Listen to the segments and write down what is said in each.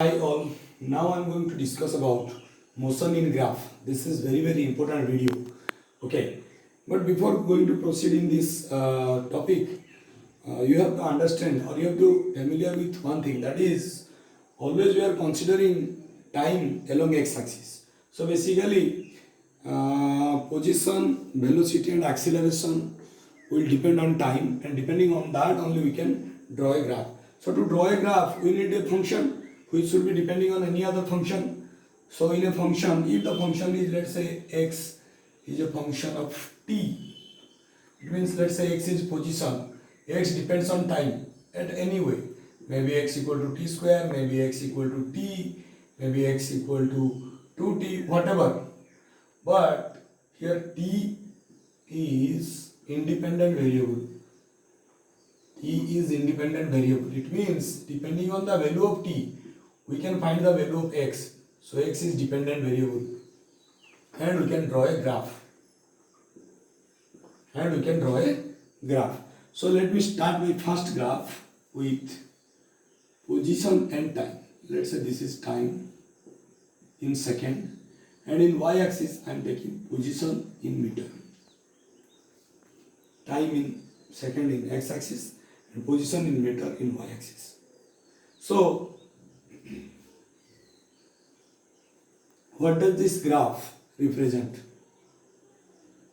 Hi all, now I'm going to discuss about motion in graph. This is very important video. Okay, but before going to proceed in this topic, you have to understand or you have to familiar with one thing, that is always we are considering time along x-axis. So basically position, velocity and acceleration will depend on time, and depending on that only we can draw a graph. So to draw a graph we need a function which should be depending on any other function. So in a function, if the function is, let's say, x is a function of t, it means, let's say, x is position, x depends on time at any way, maybe x equal to t square, maybe x equal to t, maybe x equal to 2t, whatever. But here t is independent variable. T is independent variable. It means depending on the value of t, we can find the value of x. So x is dependent variable, and we can draw a graph. So let me start my first graph with position and time. Let's say this is time in second, and in y-axis I am taking position in meter. Time in second in x-axis and position in meter in y-axis. So what does this graph represent?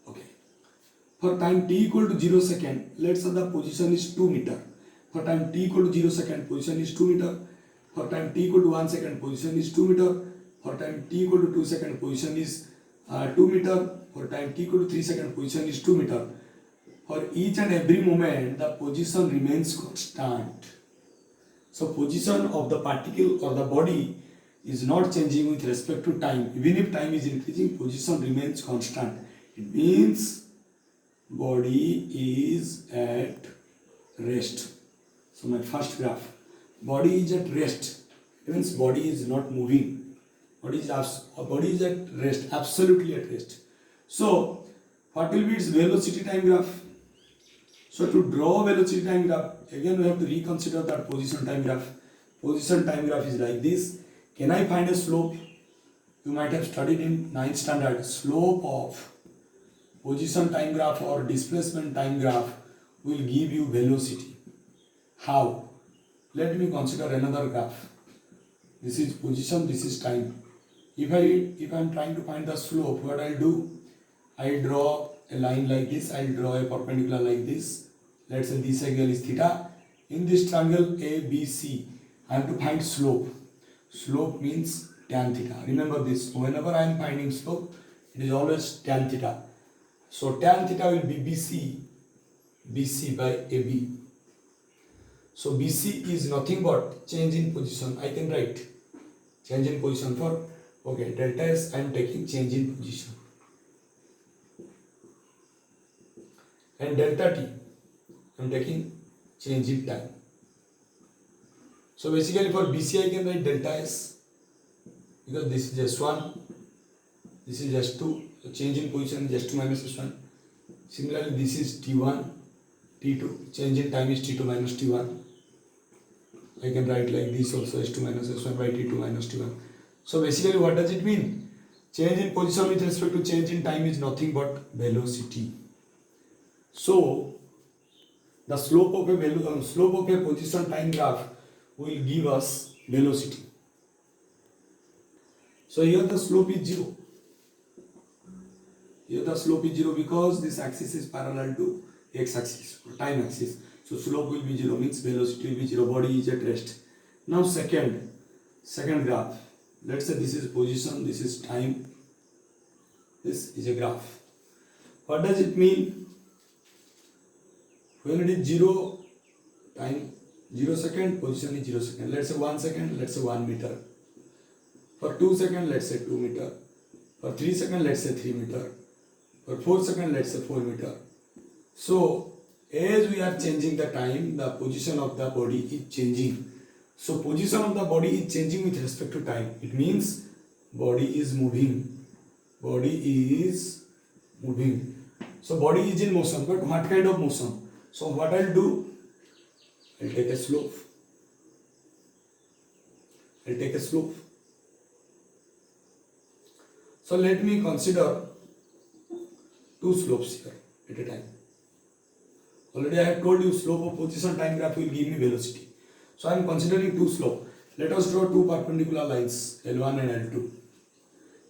Okay. For time t equal to 0 second, let's say the position is 2 meter. For time t equal to 0 second, position is 2 meter. For time t equal to 1 second, position is 2 meter. For time t equal to 2 second, position is 2 meter. For time t equal to 3 second, position is 2 meter. For each and every moment, the position remains constant. So position of the particle or the body is not changing with respect to time. Even if time is increasing, position remains constant. It means body is at rest. So my first graph, body is at rest. It means body is not moving. Body is at rest, absolutely at rest. So what will be its velocity time graph? So to draw velocity time graph, again we have to reconsider that position time graph. Position time graph is like this. Can I find a slope? You might have studied in 9th standard. Slope of position time graph or displacement time graph will give you velocity. How? Let me consider another graph. This is position, this is time. If I am trying to find the slope, what I'll do? I draw a line like this. I'll draw a perpendicular like this. Let's say this angle is theta. In this triangle ABC, I have to find slope. Slope means tan theta. Remember this. Whenever I am finding slope, it is always tan theta. So tan theta will be BC by AB. So BC is nothing but change in position. I can write change in position for, okay, delta S I am taking change in position. And delta T I am taking change in time. So basically for BC I can write delta S, because this is S1, this is S2, so change in position is S2 minus S1. Similarly this is T1, T2, change in time is T2 minus T1. I can write like this also, S2 minus S1 by T2 minus T1. So basically what does it mean? Change in position with respect to change in time is nothing but velocity. So the slope of a position time graph will give us velocity. So here the slope is 0. Here the slope is 0 because this axis is parallel to x-axis or time axis. So slope will be 0, means velocity will be 0. Body is at rest. Now second graph. Let's say this is position, this is time. This is a graph. What does it mean? When it is 0, time 0 second, position is 0 second. Let's say 1 second, let's say 1 meter. For 2 seconds, let's say 2 meter. For 3 seconds, let's say 3 meter. For 4 seconds, let's say 4 meter. So as we are changing the time, the position of the body is changing. So position of the body is changing with respect to time. It means body is moving. Body is moving. So body is in motion, but what kind of motion? So what I'll do? I'll take a slope. I'll take a slope. So let me consider two slopes here at a time. Already I have told you slope of position time graph will give me velocity. So I am considering two slopes. Let us draw two perpendicular lines L1 and L2.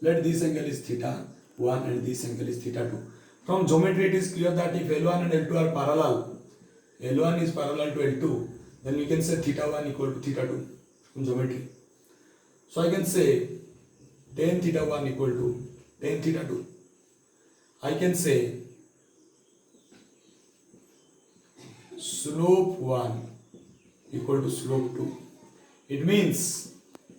Let this angle is theta 1 and this angle is theta 2. From geometry it is clear that if L1 and L2 are parallel, L1 is parallel to L2, then we can say theta 1 equal to theta 2 from geometry. So I can say tan theta 1 equal to tan theta 2. I can say slope 1 equal to slope 2. It means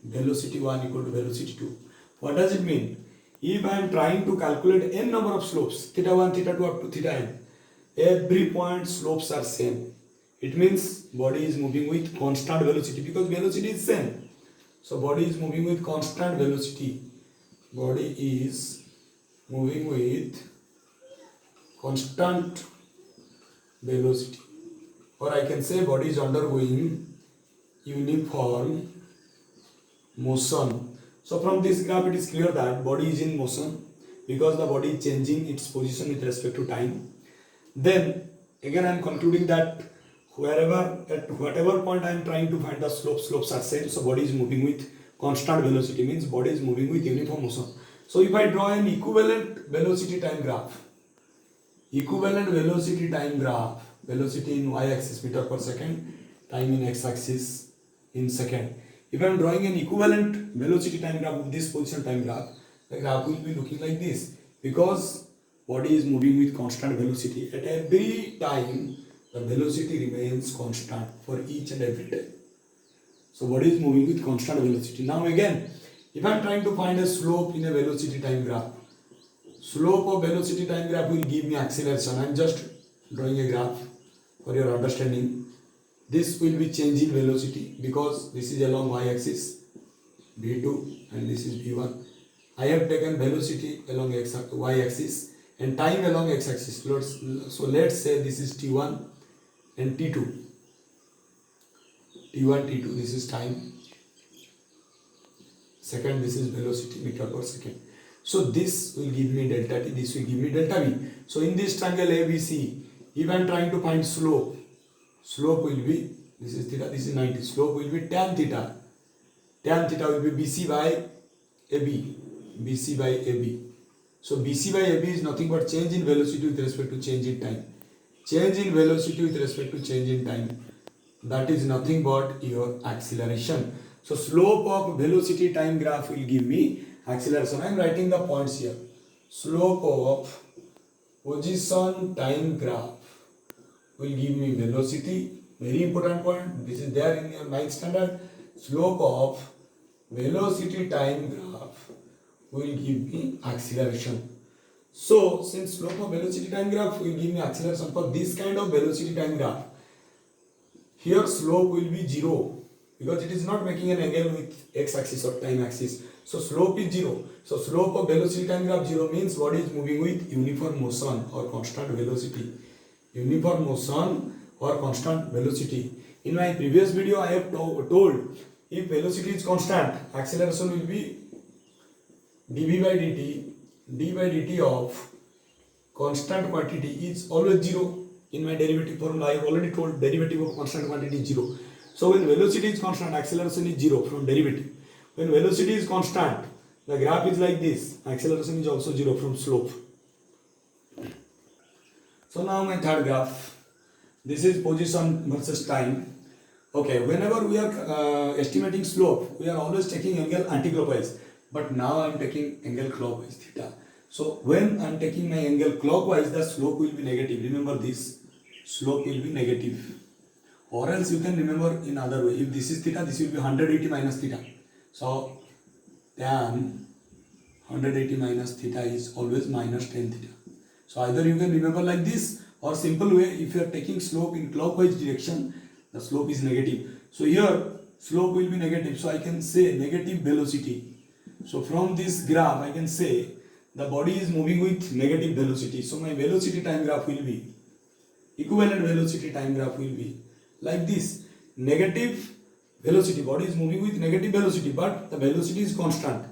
velocity 1 equal to velocity 2. What does it mean? If I am trying to calculate n number of slopes, theta 1, theta 2 up to theta n, every point slopes are same. It means body is moving with constant velocity because velocity is same. So body is moving with constant velocity. Body is moving with constant velocity. Or I can say body is undergoing uniform motion. So from this graph it is clear that body is in motion because the body is changing its position with respect to time. Then again I am concluding that at whatever point I am trying to find the slopes are same. So body is moving with constant velocity, means body is moving with uniform motion. So if I draw an equivalent velocity time graph, velocity in y-axis meter per second, time in x-axis in second. If I am drawing an equivalent velocity time graph of this position time graph, the graph will be looking like this because body is moving with constant velocity. At every time, the velocity remains constant for each and every time. So body is moving with constant velocity. Now again, if I am trying to find a slope in a velocity time graph, slope of velocity time graph will give me acceleration. I am just drawing a graph for your understanding. This will be change in velocity because this is along y-axis v2 and this is v1. I have taken velocity along y-axis and time along x-axis. So let's say this is t1 and t2. t1, t2, this is time. Second, this is velocity meter per second. So this will give me delta t, this will give me delta v. So in this triangle ABC, if I am trying to find slope will be, this is theta, this is 90, slope will be tan theta. Tan theta will be BC by AB. BC by AB. So BC by AB is nothing but change in velocity with respect to change in time. Change in velocity with respect to change in time. That is nothing but your acceleration. So slope of velocity time graph will give me acceleration. I am writing the points here. Slope of position time graph will give me velocity. Very important point. This is there in your 9th standard. Slope of velocity time graph will give me acceleration. So since slope of velocity time graph will give me acceleration for this kind of velocity time graph, here slope will be 0 because it is not making an angle with x-axis or time axis. So slope is 0. So slope of velocity time graph 0 means body is moving with uniform motion or constant velocity. Uniform motion or constant velocity. In my previous video I have told if velocity is constant, acceleration will be dv by dt. d by dt of constant quantity is always 0. In my derivative formula I have already told derivative of constant quantity is 0. So when velocity is constant, acceleration is 0 from derivative. When velocity is constant, the graph is like this. Acceleration is also 0 from slope. So now my third graph. This is position versus time. Okay, whenever we are estimating slope, we are always taking angle anti-clockwise. But now I am taking angle clockwise, theta. So when I am taking my angle clockwise, the slope will be negative. Remember this, slope will be negative. Or else you can remember in other way. If this is theta, this will be 180 minus theta. So tan 180 minus theta is always minus tan theta. So either you can remember like this, or simple way, if you are taking slope in clockwise direction, the slope is negative. So here slope will be negative. So I can say negative velocity. So from this graph I can say the body is moving with negative velocity. So my velocity time graph will be, equivalent velocity time graph will be like this. Negative velocity. Body is moving with negative velocity, but the velocity is constant.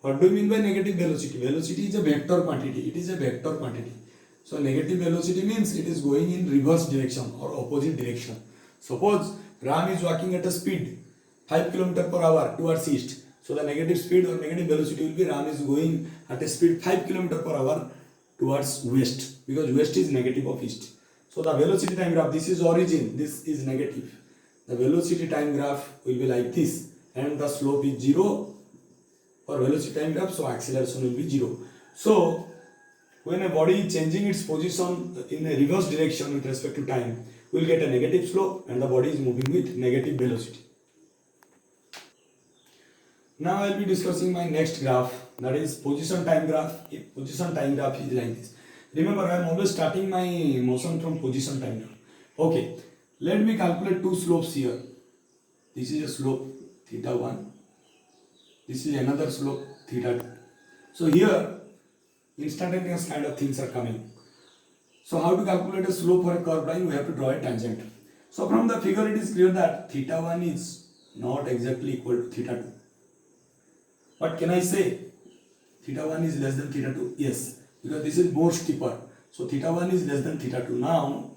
What do you mean by negative velocity? Velocity is a vector quantity. It is a vector quantity. So negative velocity means it is going in reverse direction or opposite direction. Suppose Ram is walking at a speed 5 km per hour towards east. So the negative speed or negative velocity will be Ram is going at a speed 5 km per hour towards west, because west is negative of east. So the velocity time graph, this is origin, this is negative. The velocity time graph will be like this, and the slope is 0 for velocity time graph, so acceleration will be 0. So when a body is changing its position in a reverse direction with respect to time, we will get a negative slope and the body is moving with negative velocity. Now I will be discussing my next graph, that is position time graph. If position time graph is like this. Remember, I am always starting my motion from position time graph. Okay, let me calculate two slopes here. This is a slope theta 1. This is another slope theta 2. So here instantaneous kind of things are coming. So how to calculate a slope for a curved line? We have to draw a tangent. So from the figure it is clear that theta 1 is not exactly equal to theta 2. What can I say? Theta 1 is less than theta 2? Yes, because this is more steeper. So theta 1 is less than theta 2. Now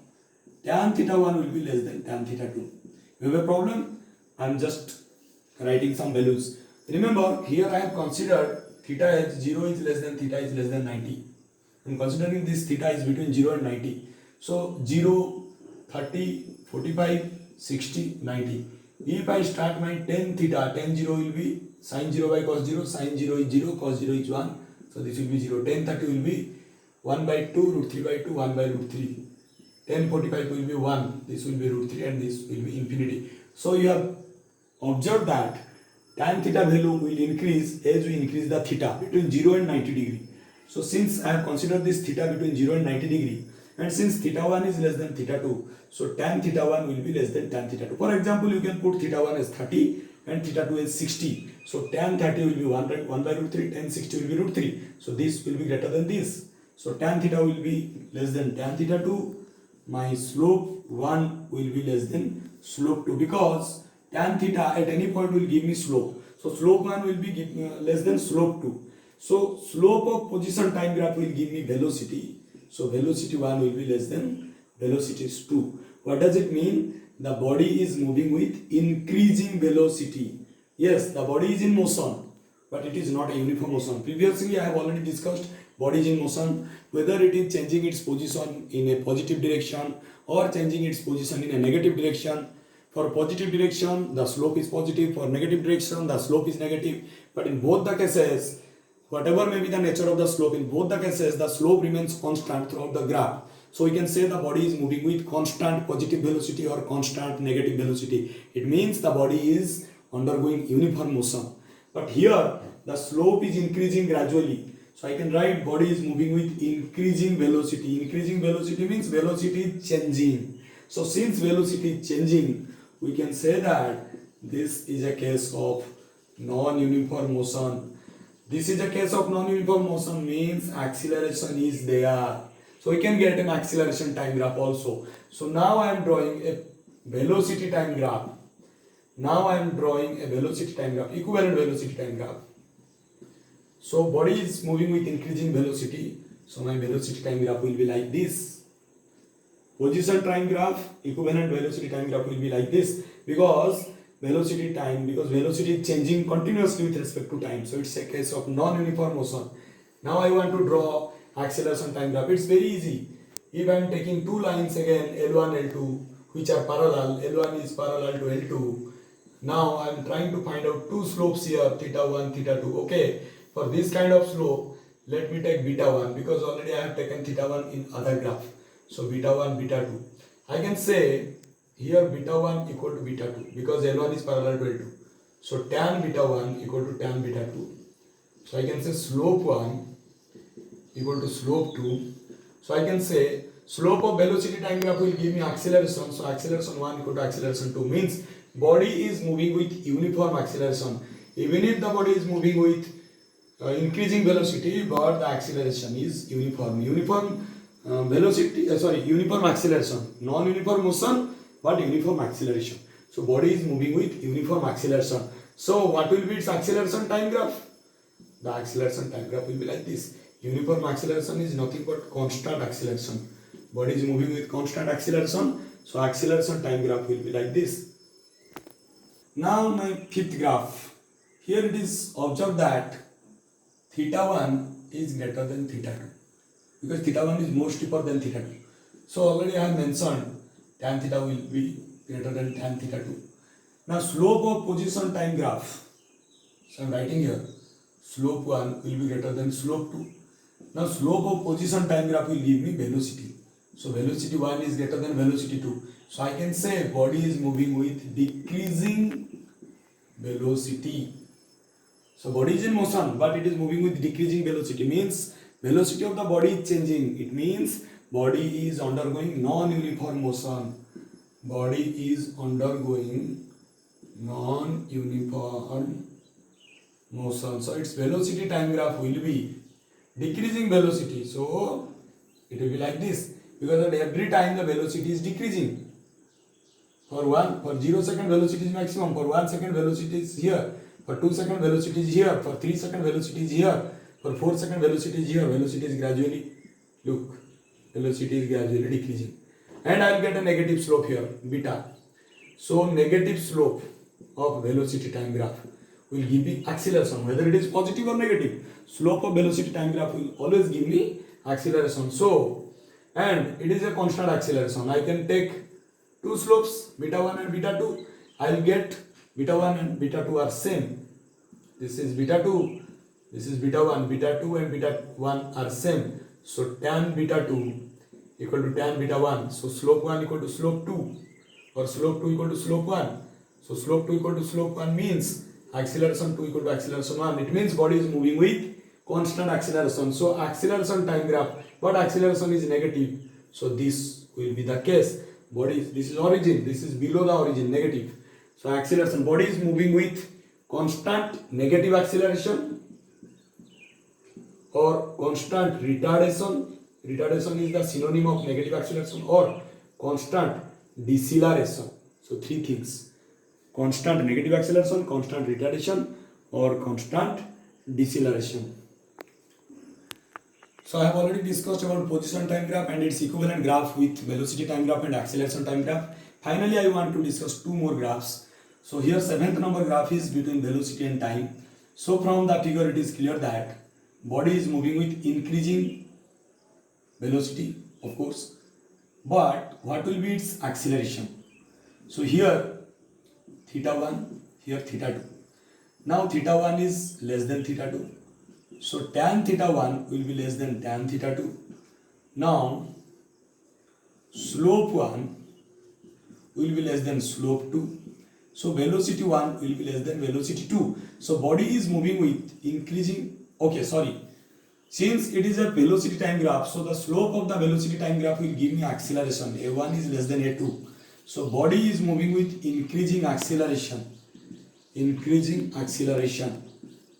tan theta 1 will be less than tan theta 2. You have a problem? I am just writing some values. Remember, here I have considered theta as 0 is less than theta is less than 90. I am considering this theta is between 0 and 90. So 0, 30, 45, 60, 90. If I start my tan theta, tan 0 will be sin 0 by cos 0, sin 0 is 0, cos 0 is 1. So this will be 0. Tan 30 will be 1 by 2, root 3 by 2, 1 by root 3. Tan 45 will be 1, this will be root 3 and this will be infinity. So you have observed that tan theta value will increase as we increase the theta between 0 and 90 degree. So since I have considered this theta between 0 and 90 degree, and since theta 1 is less than theta 2, so tan theta 1 will be less than tan theta 2. For example, you can put theta 1 as 30 and theta 2 as 60. So tan 30 will be 1 by root 3, tan 60 will be root 3. So this will be greater than this. So tan theta will be less than tan theta 2. My slope 1 will be less than slope 2, because tan theta at any point will give me slope. So slope 1 will be less than slope 2. So slope of position time graph will give me velocity. So velocity 1 will be less than velocity 2. What does it mean? The body is moving with increasing velocity. Yes, the body is in motion, but it is not a uniform motion. Previously I have already discussed body is in motion, whether it is changing its position in a positive direction or changing its position in a negative direction. For positive direction, the slope is positive. For negative direction, the slope is negative. But in both the cases, whatever may be the nature of the slope, in both the cases, the slope remains constant throughout the graph. So we can say the body is moving with constant positive velocity or constant negative velocity. It means the body is undergoing uniform motion. But here, the slope is increasing gradually. So I can write body is moving with increasing velocity. Increasing velocity means velocity is changing. So since velocity is changing, we can say that this is a case of non-uniform motion. This is a case of non-uniform motion means acceleration is there. So we can get an acceleration time graph also. So now I am drawing a velocity time graph. Now I am drawing a velocity time graph, equivalent velocity time graph. So body is moving with increasing velocity. So my velocity time graph will be like this. Position time graph, equivalent velocity time graph will be like this, because velocity is changing continuously with respect to time. So it's a case of non-uniform motion. Now I want to draw acceleration time graph. It's very easy. If I am taking two lines again, L1, L2, which are parallel, L1 is parallel to L2. Now I am trying to find out two slopes here, theta 1, theta 2. Okay, for this kind of slope, let me take beta 1, because already I have taken theta 1 in other graph. So beta 1, beta 2. I can say here beta 1 equal to beta 2, because L1 is parallel to L2. So tan beta 1 equal to tan beta 2. So I can say slope 1 equal to slope 2. So I can say slope of velocity time graph will give me acceleration. So acceleration 1 equal to acceleration 2 means body is moving with uniform acceleration. Even if the body is moving with increasing velocity, but the acceleration is uniform. Uniform acceleration. Non-uniform motion, but uniform acceleration. So body is moving with uniform acceleration. So what will be its acceleration time graph? The acceleration time graph will be like this. Uniform acceleration is nothing but constant acceleration. Body is moving with constant acceleration. So acceleration time graph will be like this. Now my fifth graph. Here it is observed that theta 1 is greater than theta 2. Because theta 1 is more steeper than theta 2. So already I have mentioned tan theta will be greater than tan theta 2. Now slope of position time graph. So I am writing here. Slope 1 will be greater than slope 2. Now slope of position time graph will give me velocity. So velocity 1 is greater than velocity 2. So I can say body is moving with decreasing velocity. So body is in motion but it is moving with decreasing velocity. Means velocity of the body is changing. It means body is undergoing non-uniform motion. Body is undergoing non-uniform motion. So its velocity time graph will be decreasing velocity. So it will be like this, because at every time the velocity is decreasing. For 0 second velocity is maximum, for 1 second velocity is here, for 2 second velocity is here, for 3 second velocity is here, for 4 second velocity is here. Velocity is gradually, look, velocity is gradually decreasing. And I will get a negative slope here, beta. So negative slope of velocity time graph will give me acceleration, whether it is positive or negative. Slope of velocity time graph will always give me acceleration. So, and it is a constant acceleration. I can take two slopes, beta 1 and beta 2. I will get beta 1 and beta 2 are same. This is beta 2, this is beta 1, beta 2 and beta 1 are same. So tan beta 2 equal to tan beta 1. So slope 1 equal to slope 2, or slope 2 equal to slope 1. So slope 2 equal to slope 1 means acceleration 2 equal to acceleration 1. It means body is moving with constant acceleration. So acceleration time graph, but acceleration is negative. So this will be the case. Body is, this is origin, this is below the origin, negative. So acceleration, body is moving with constant negative acceleration or constant retardation. Retardation is the synonym of negative acceleration, or constant deceleration. So three things: constant negative acceleration, constant retardation, or constant deceleration. So I have already discussed about position time graph and its equivalent graph with velocity time graph and acceleration time graph. Finally, I want to discuss two more graphs. So here 7th number graph is between velocity and time. So from the figure it is clear that body is moving with increasing velocity, of course, but what will be its acceleration? So here theta 1, here theta 2. Now theta 1 is less than theta 2. So tan theta 1 will be less than tan theta 2. Now slope 1 will be less than slope 2. So velocity 1 will be less than velocity 2. So body is moving with increasing, okay, sorry. Since it is a velocity time graph, so the slope of the velocity time graph will give me acceleration. A1 is less than A2. So body is moving with increasing acceleration. Increasing acceleration.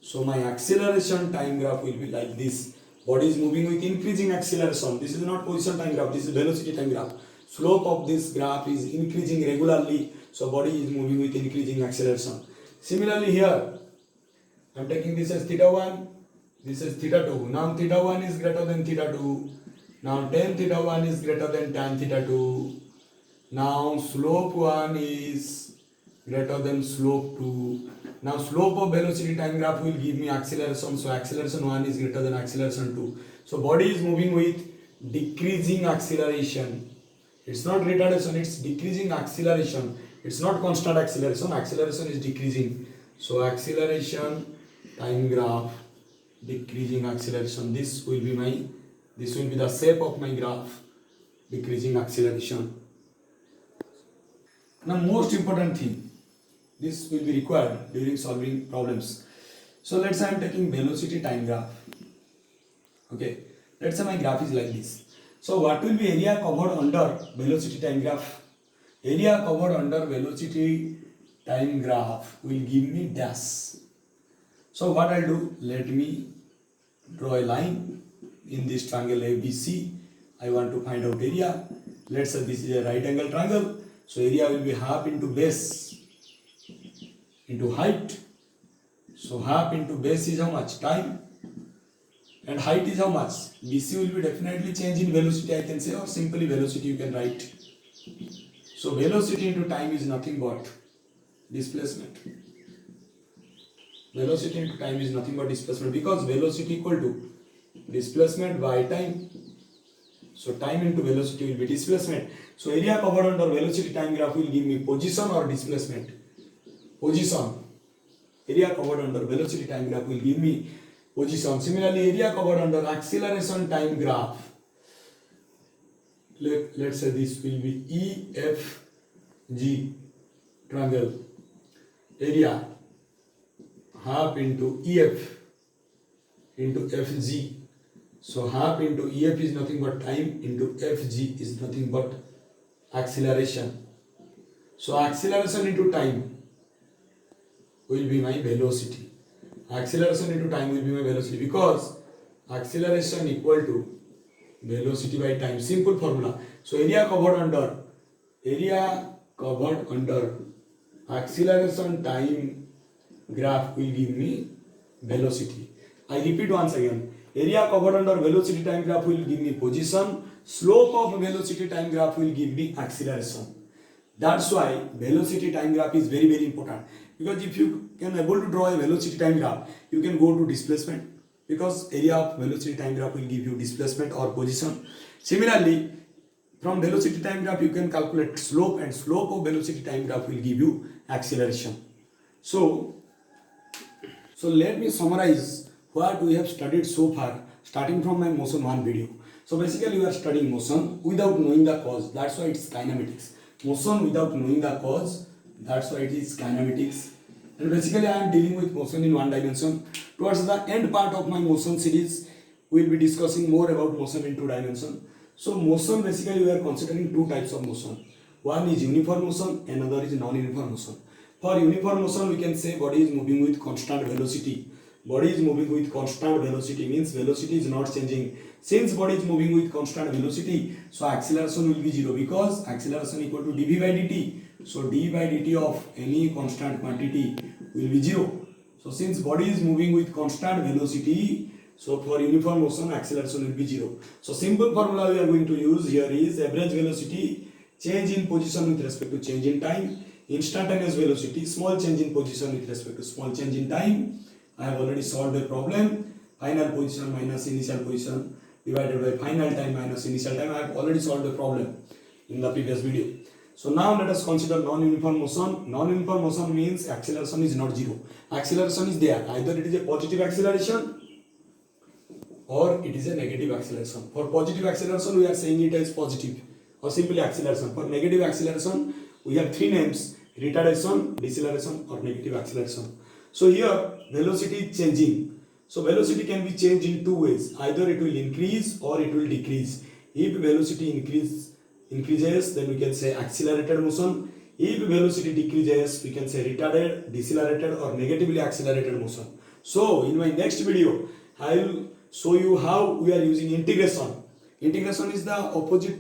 So my acceleration time graph will be like this. Body is moving with increasing acceleration. This is not position time graph, this is velocity time graph. Slope of this graph is increasing regularly. So body is moving with increasing acceleration. Similarly here, I am taking this as theta 1, this is theta 2. Now theta 1 is greater than theta 2. Now tan theta 1 is greater than tan theta 2. Now slope 1 is greater than slope 2. Now slope of velocity time graph will give me acceleration. So acceleration 1 is greater than acceleration 2. So body is moving with decreasing acceleration. It's not retardation, it's decreasing acceleration. It's not constant acceleration, acceleration is decreasing. So acceleration time graph, decreasing acceleration. This will be the shape of my graph, decreasing acceleration. Now most important thing, this will be required during solving problems. So let's say I am taking velocity time graph. Okay, let's say my graph is like this. So what will be area covered under velocity time graph? Area covered under velocity time graph will give me dash. So what I'll do, let me draw a line in this triangle ABC. I want to find out area. Let's say this is a right angle triangle. So area will be half into base. into height. So half into base is how much? Time. And height is how much? BC will be definitely change in velocity, I can say, or simply velocity you can write. So velocity into time is nothing but displacement. Velocity into time is nothing but displacement, because velocity equal to displacement by time. So time into velocity will be displacement. So area covered under velocity time graph will give me position or displacement. Position. Area covered under velocity time graph will give me position. Similarly, area covered under acceleration time graph. Let's say this will be EFG triangle. Area half into EF into FG. So half into EF is nothing but time, into FG is nothing but acceleration. So acceleration into time will be my velocity. Acceleration into time will be my velocity, because acceleration equal to velocity by time. Simple formula. So area covered under acceleration time graph will give me velocity. I repeat once again. Area covered under velocity time graph will give me position. Slope of velocity time graph will give me acceleration. That's why velocity time graph is very, very important. Because if you can able to draw a velocity time graph, you can go to displacement. Because area of velocity time graph will give you displacement or position. Similarly, from velocity time graph you can calculate slope, and slope of velocity time graph will give you acceleration. So let me summarize what we have studied so far, starting from my motion 1 video. So basically we are studying motion without knowing the cause. That's why it's kinematics. Motion without knowing the cause. That's why it is kinematics. And basically I am dealing with motion in one dimension. Towards the end part of my motion series, we will be discussing more about motion in 2 dimension. So motion, basically we are considering 2 types of motion. One is uniform motion, another is non-uniform motion. For uniform motion, we can say body is moving with constant velocity. Body is moving with constant velocity means velocity is not changing. Since body is moving with constant velocity, so acceleration will be 0, because acceleration equal to dv by dt. So d by dt of any constant quantity will be 0. So since body is moving with constant velocity, so for uniform motion acceleration will be 0. So simple formula we are going to use here is average velocity, change in position with respect to change in time, instantaneous velocity, small change in position with respect to small change in time. I have already solved the problem. Final position minus initial position divided by final time minus initial time. I have already solved the problem in the previous video. So now let us consider non-uniform motion. Non-uniform motion means acceleration is not 0. Acceleration is there. Either it is a positive acceleration or it is a negative acceleration. For positive acceleration, we are saying it as positive or simply acceleration. For negative acceleration, we have 3 names: retardation, deceleration, or negative acceleration. So here velocity is changing. So velocity can be changed in 2 ways. Either it will increase or it will decrease. If velocity increases, then we can say accelerated motion. If velocity decreases, we can say retarded, decelerated, or negatively accelerated motion. So in my next video, I will show you how we are using integration. Integration is the opposite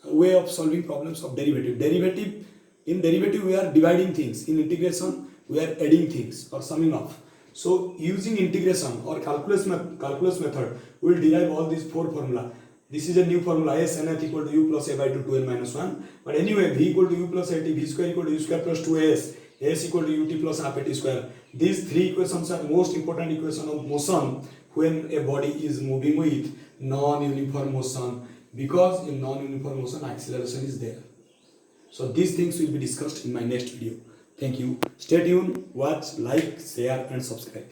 way of solving problems of derivative. In derivative we are dividing things. In integration we are adding things or summing up. So using integration or calculus method, we will derive all these 4 formula. This is a new formula, s nth equal to u plus a by 2 2n minus 1. But anyway, v equal to u plus at, v square equal to u square plus 2as, s equal to ut plus half at square. These 3 equations are most important equation of motion when a body is moving with non-uniform motion, because in non-uniform motion acceleration is there. So these things will be discussed in my next video. Thank you. Stay tuned, watch, like, share and subscribe.